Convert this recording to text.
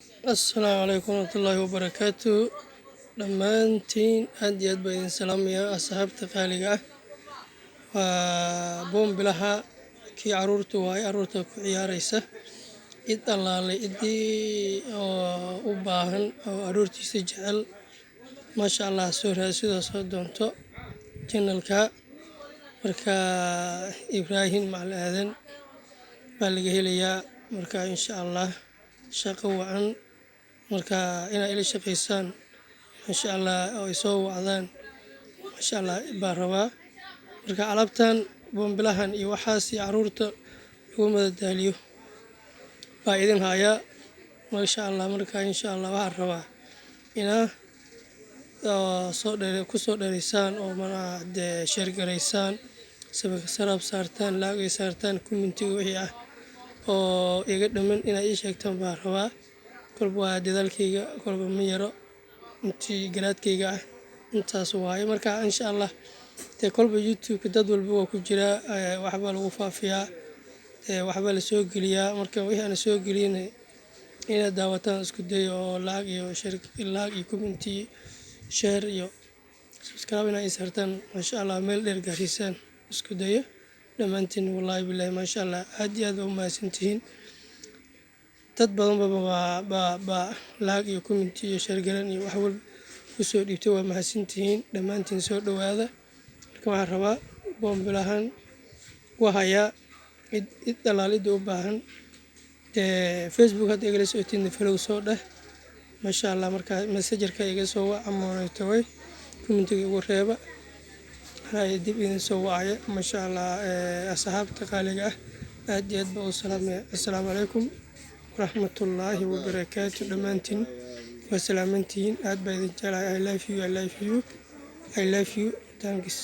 السلام عليكم ورحمة الله وبركاته. dhammaantiin aad iyo aad baa idin salaamayaa asxaabta qaaliga ah. waa boombilaha kii caruurta waaye, caruurta ku ciyaaraysa. Cid allaale ciddii oo u baahan oo caruurtiisa jecel, maasha allah soo raadsidoo soo doonto janalka. Marka ibraahim macal aadan baa laga helayaa. Marka insha allah shaqo wacan, marka inaa ila shaqaysaan masha allah oo soo wacdaan masha allah baa rabaa. Marka alabtan boombilahan iyo waxaas iyo caruurta lagu madadaaliyo baa idin hayaa masha allah. Marka insha allah waxaan rabaa inaa ku soo dheeraysaan oo dee sheer garaysaan, sabab saartaan, laagay saartaan, commentiga wixii ah oo iga dhiman inaa ii sheegtaan baa rabaa. kolba waa dadaalkayga, kolba ma yaro intii garaadkayga ah intaas waaye. Marka insha allah dee kolba youtube dad walba waa ku jiraa, waxbaa lagu faafiyaa, waxbaa la soo geliyaa. Marka wixii aan soo gelin inaad daawataan isku dayo oo laag iyo commenti share iyo subscribe inaa ii saartaan masha allah, meel dheer gaarsiisaan isku dayo dhammaantiin. wallaahi billaahi maasha allah aad iyo aad baa u mahadsantihiin. dad badan baa laag iyo commenti iyo share garan iyo wax walba ku soo dhiibtay. waa mahadsantihiin dhammaantiin, soo dhowaada. Marka waxaan rabaa boombilahan waa hayaa cid dhalaalidda u baahan, dee facebook hadda igala socotiin follow soo dheh masha allah. Marka messengerka iga soo wac ama way commentiga igu reeba, anaa dib idin soo wacaya masha allah. asxaabta qaaliga ah aad iyo aad baa u salaamaya. assalaamu calaykum waraxmatullaahi wabarakaatu. dhammaantiin waa salaamantihiin, aad baa idin jeclahay. I love you, I love you, I love you. Thanks.